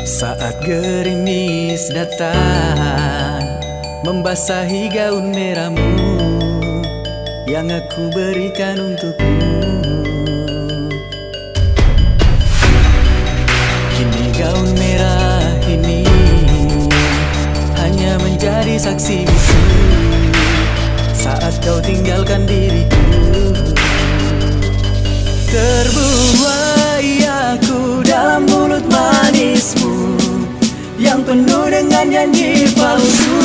Saat gerimis datang membasahi gaun merahmu yang aku berikan untukmu. Kini gaun merah ini hanya menjadi saksi bisu saat kau tinggalkan diriku. Terbuai aku dalam mulut manismu yang penuh dengan janji palsu,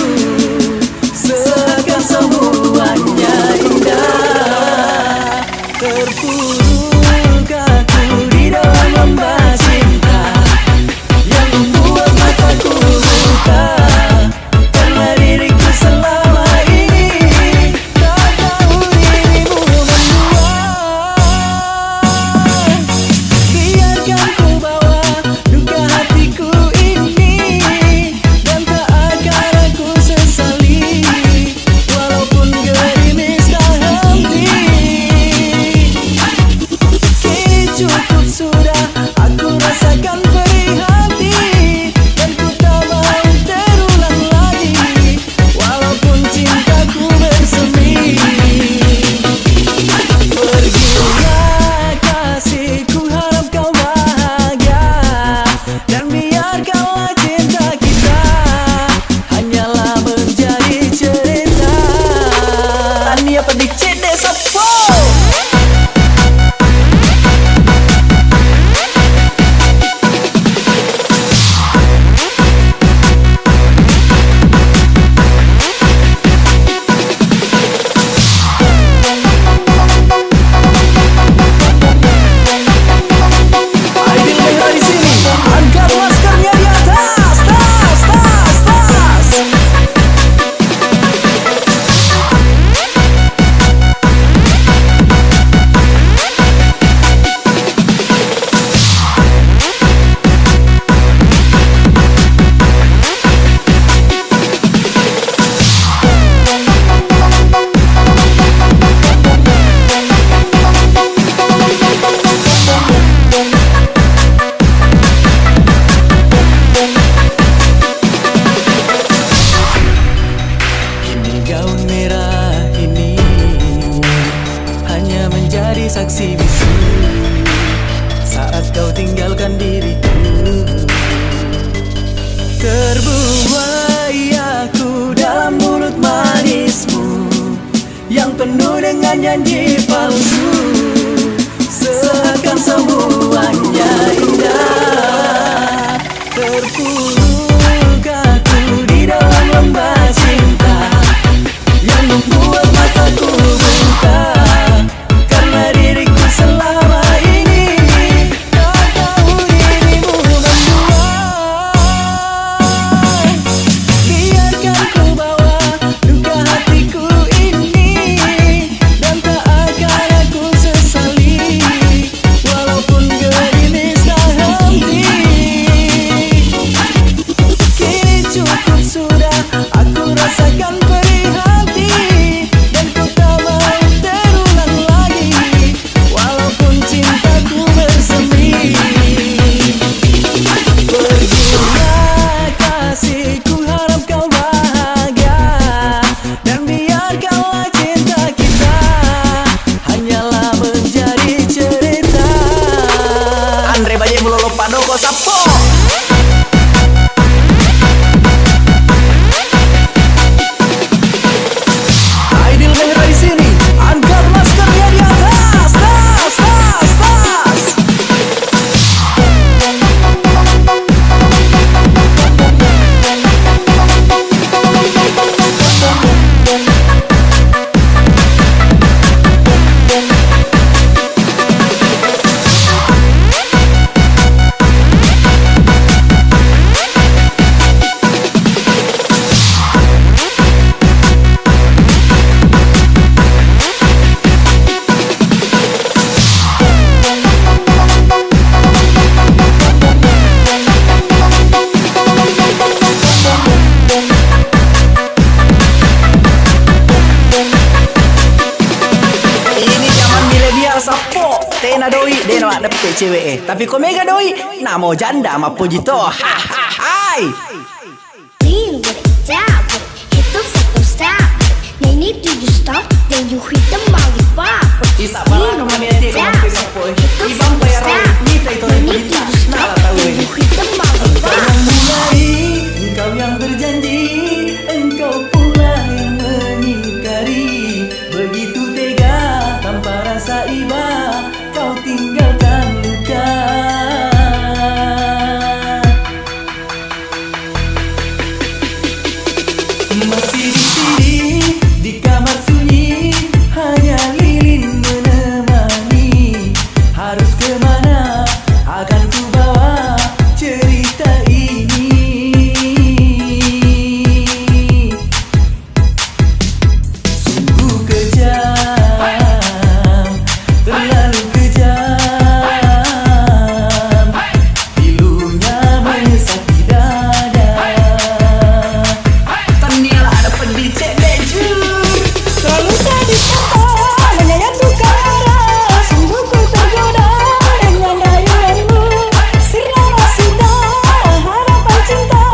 seakan semuanya indah. Terpuruk aku di dalam lembah cinta yang membuat mataku buta, karena diriku selama ini tak tahu dirimu mendua. Biarkan ku bawa duka hatiku ini, dan tak akan aku sesali walaupun gerimis tak henti. Kini cukup sudah, aku rasakan perih hati, dan ku tak mau terulang lagi walaupun cintaku bersemi. Pergilah kasihku, harap kau bahagia, dan biarkanlah cinta kita hanyalah menjadi cerita. Tania Pedik CD Sopo. Aidil Mehra di sini, angkat maskernya di atas, tas, tas, tas. Kini gaun merah ini hanya menjadi saksi bisu saat kau tinggalkan diriku. Terbuai aku dalam mulut manismu yang penuh dengan janji palsu, seakan semuanya indah. Terpuruk aku di dalam lembah cinta yang membuat mataku buta, karena diriku selama ini tak tahu dirimu mendua. Biarkan ku bawa duka hatiku ini, dan tak akan aku sesali walaupun gerimis tak henti. cewek tapi kok mega doi namo janda ma pujito. Hai. Lean with it, down with it, hit the fucking stop. They need to you stop, then you hit the lollipop. Isa para ka maniati ka magpisa po. Ibang bayaro, nita ito rin kita. Nakatawin. Engkau yang mulai, engkau yang berjanji, engkau pula yang mengingkari. Begitu tega, tanpa rasa iba, kau tinggalkan luka. Masih di sini, di kamar sunyi, hanya lilin menemani. Harus kemana akan ku bawa cerita ini. Sungguh kejam, terlalu kejam. Pilunya menyesat di dada. Taniel ada pendicek leju. Selalu sadis kata, menyayat suka rara. Sungguh ku tergoda dengan rayuanmu. Sirna sudah harapan cinta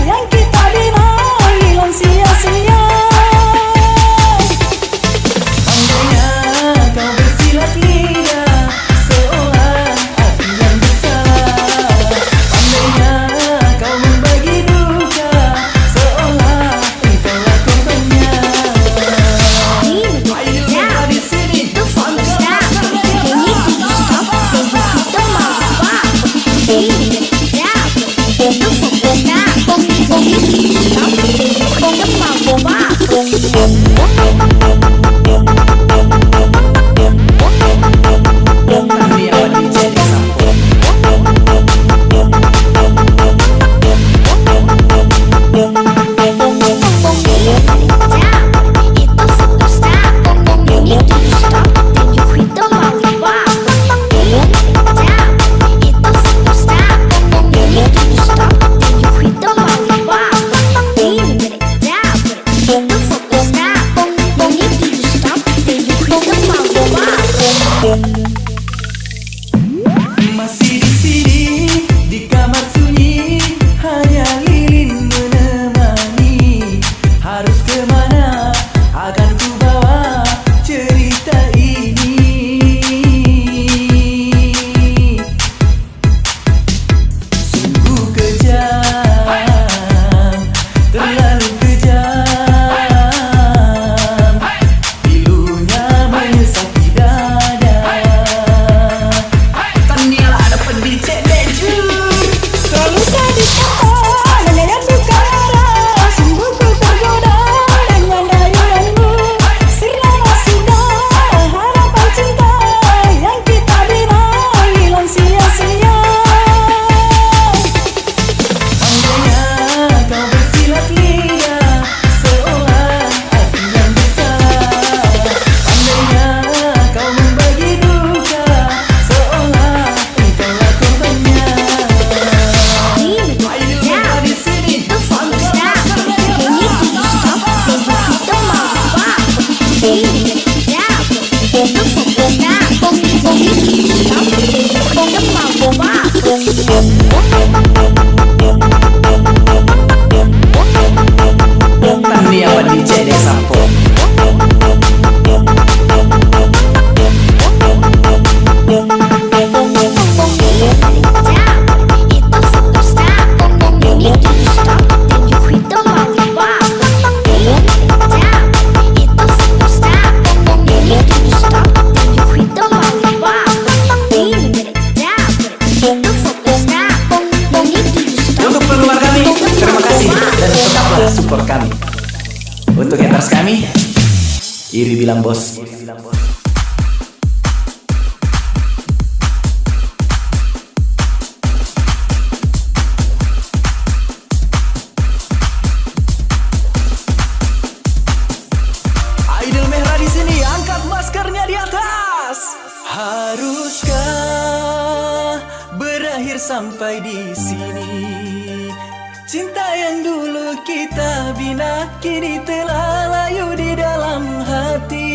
yang kita bina hilang sia-sia. Pandainya kau bersilat lidah, seolah aku yang bersalah. Pandainya kau membagi duka, seolah engkaulah korbannya. Lean with Ayo it, down di sini, the fucking stop. They need to you stop, then you hit the lollipop. Lean with it, down the fucking stop. They need to you stop, then you hit the lollipop. Taniel pendicek di samping. Masih di sini, di kamar sunyi, hanya lilin menemani. Harus kemana akan ku bawa cerita ini. Sungguh kejam, terlalu kejam. Pilunya menyesat di dada. Taniel ada pendicek leju. Selalu sadis kata, menyayat suka rara. Sungguh ku tergoda dengan rayuanmu. Sirna sudah harapan cinta yang kita bina hilang sia-sia. Pandainya kau bersilat lidah, seolah aku yang bersalah. Pandainya kau membagi duka, seolah engkaulah korbannya. Ayo di sini, Taniel pendicek di samping. Untuk penggemar kami, terima kasih dan tetaplah support kami. Untuk haters kami, iri bilang bos. Idol Mehra di sini, angkat maskernya di atas. Haruskah berakhir sampai di sini? Cinta yang dulu kita bina kini telah layu di dalam hati.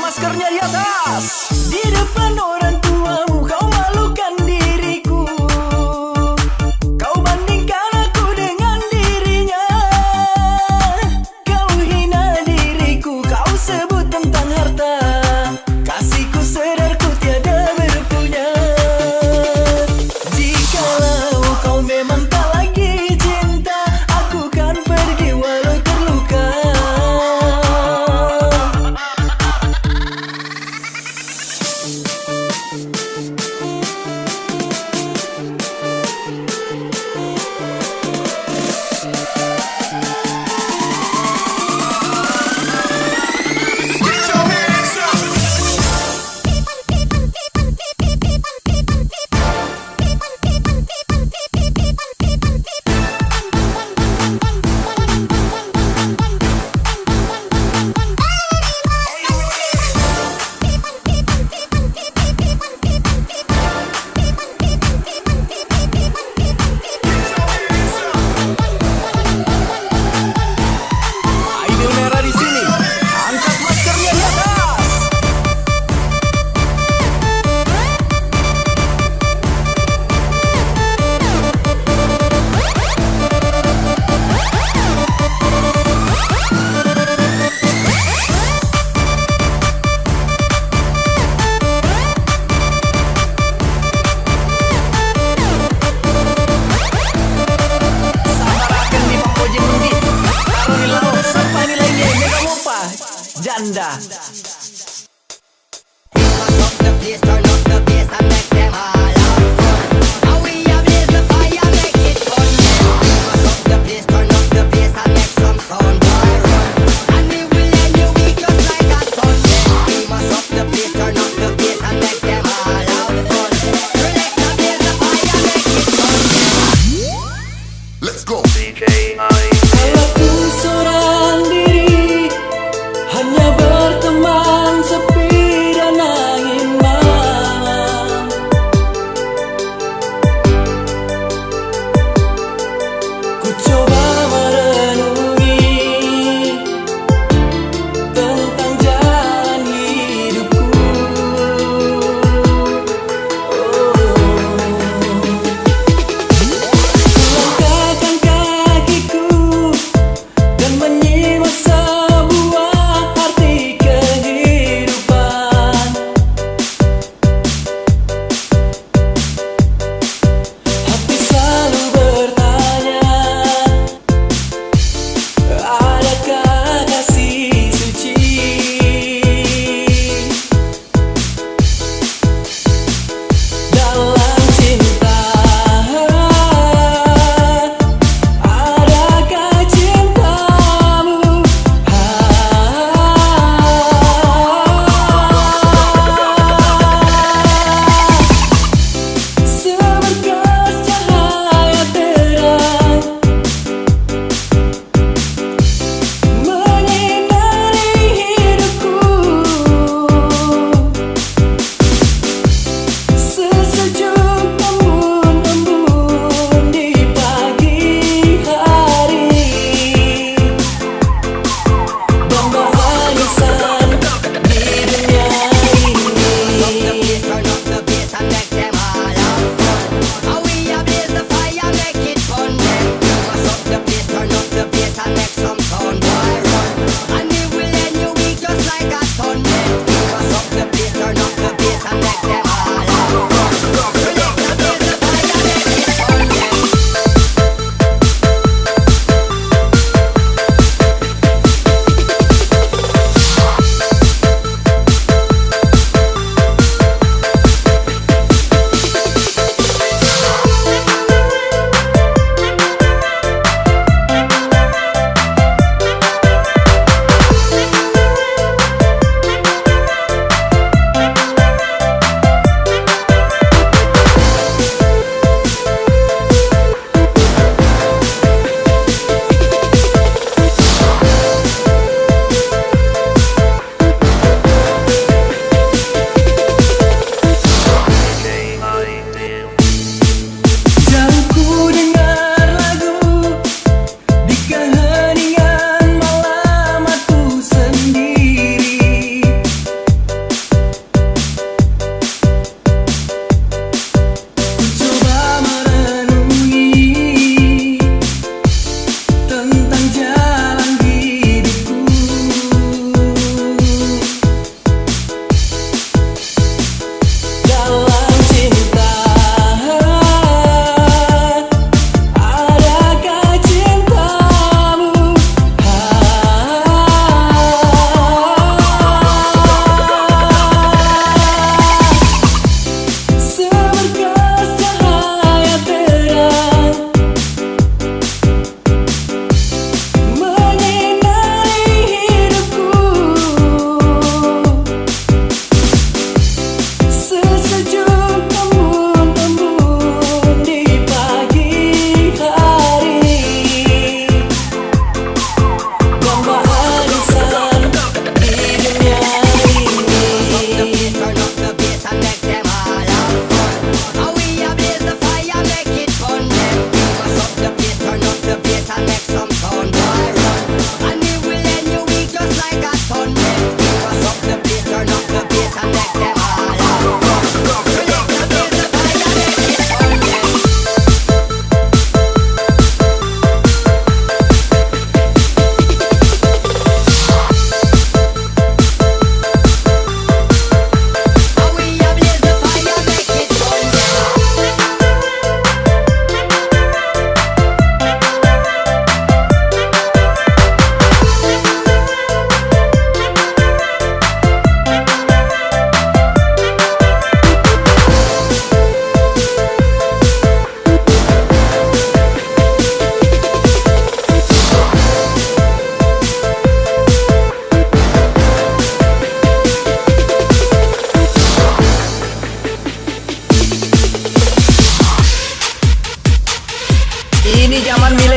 maskernya di atas. Di depan orang tuamu kau malukan diriku. Kau bandingkan aku dengan dirinya. Kau hina diriku, kau sebut tentang harta. Kasihku sadarku tiada berpunya. Jikalau kau memang tak lagi cinta, aku kan pergi walau terluka. Idol merah di sini, angkat maskernya di atas. Samarakan di pangkoje mundi, taruh di laut sampai nilainya mega mopah janda. Let's go. Kalau ku seorang diri hanya berteman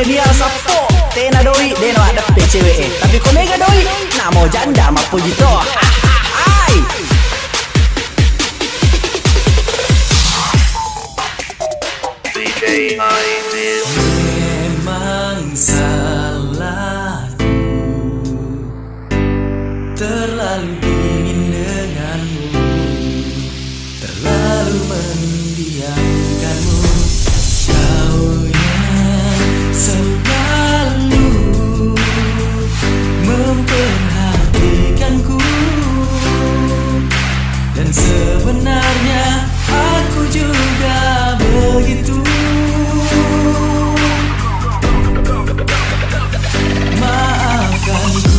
milenial sapo tena doi deno ada cewek tapi kau mega doi nak mau janda mapo gitu. Hai. Memang salahku terlalu dingin denganmu, terlalu mendiamkanmu. Kau yang selalu memperhatikanku, dan sebenarnya aku juga begitu. Maafkanku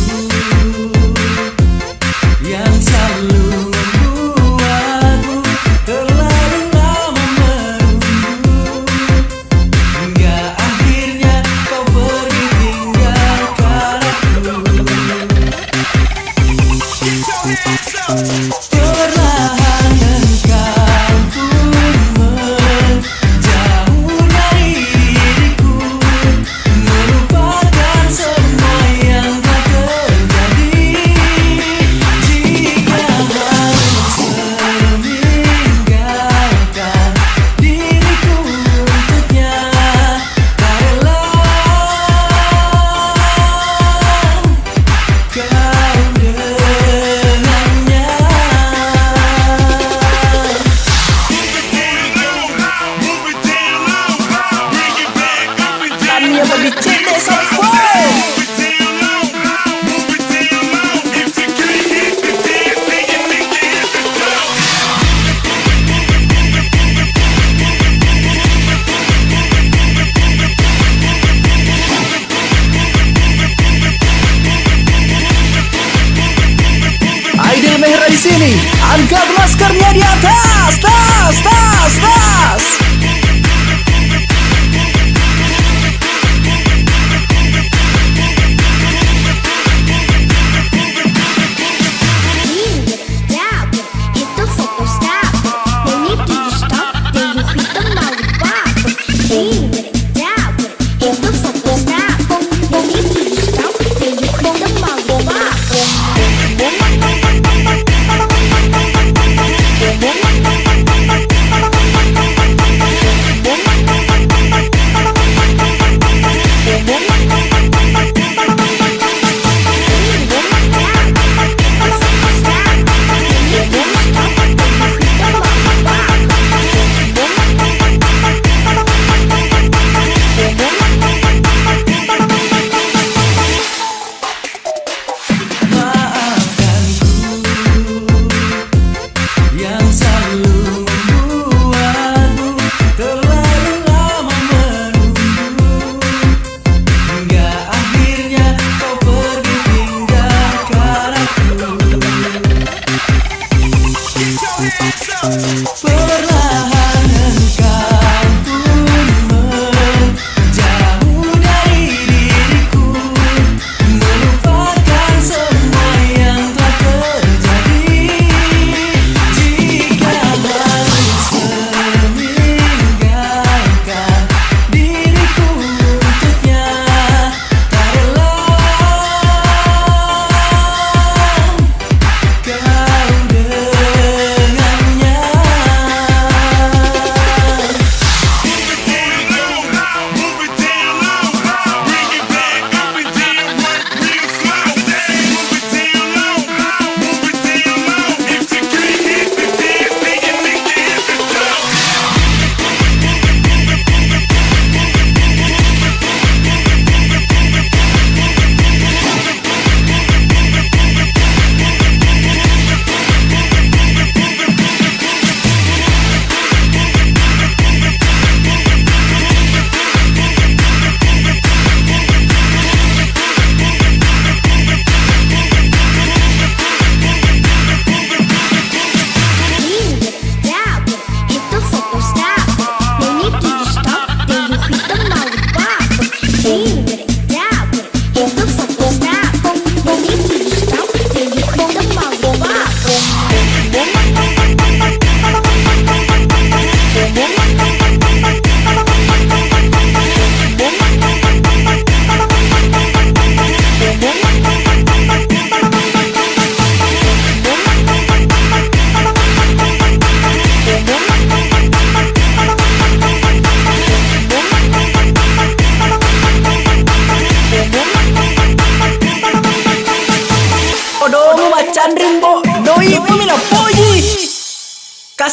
yang selalu membuatmu terlalu lama menunggu, hingga akhirnya kau pergi tinggalkan aku. Perlahan engkau pun menjauh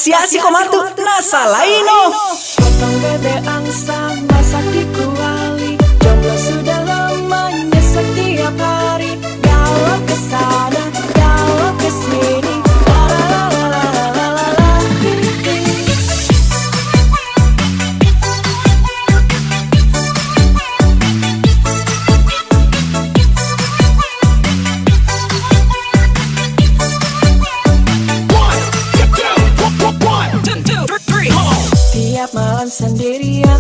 Kasia si komatu nasa laino. Potong bebek angsa masak di kuali, jomblo sudah lamanya setiap hari. Galau kesana, galau kesini, la la la la la la la la. Tiap malam sendirian,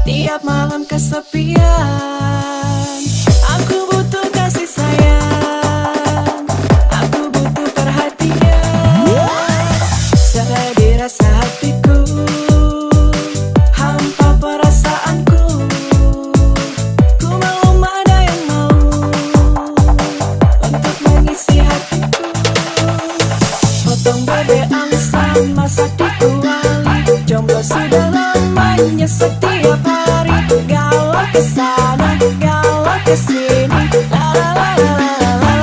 tiap malam kesepian. Aku butuh kasih sayang, aku butuh perhatian. Sedih rasa hatiku, hampa perasaanku. Ku belum ada yang mau untuk mengisi hatiku. Potong bebek angsa masak di kuali, jomblo sudah lamanya setiap hari. Galau kesana, galau kesini, la la la la la la la.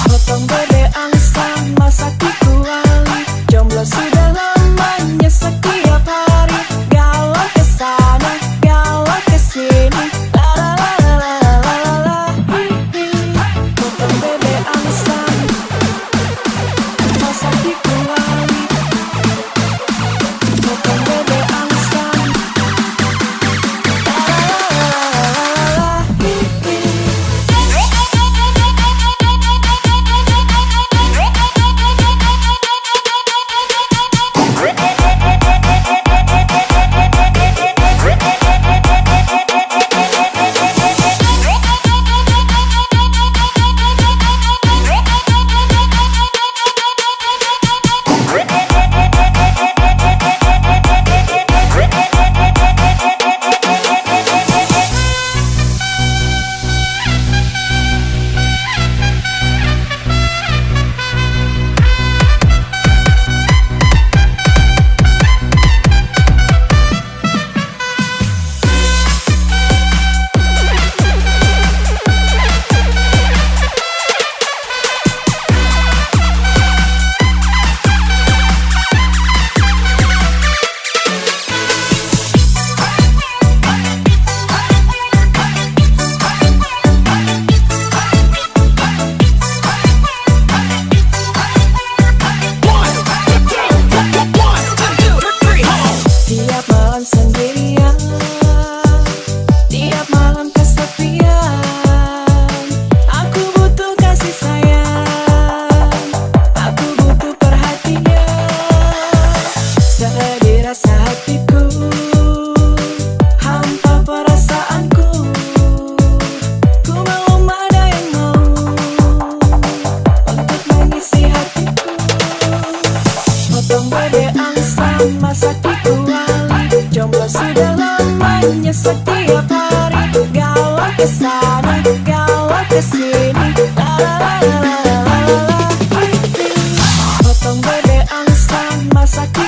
Potong bebek angsa masak di kuali, jomblo sudah lamanya setiap hari. Galau kesana, galau kesini, la la la la la la la la. Potong bebek angsa masak di kuali, potong bebek angsa, la la la la la la. Tiap malam sendirian, tiap malam kesepian. Aku butuh kasih sayang, aku butuh perhatian. Sedih rasa hatiku, hampa perasaanku. Ku belum ada yang mau untuk mengisi hatiku. Potong bebek angsa masak di kuali, jomblo sudah lamanya setiap hari. Galau kesana, galau kesini, la la la la la la la. Potong bebek angsa masak di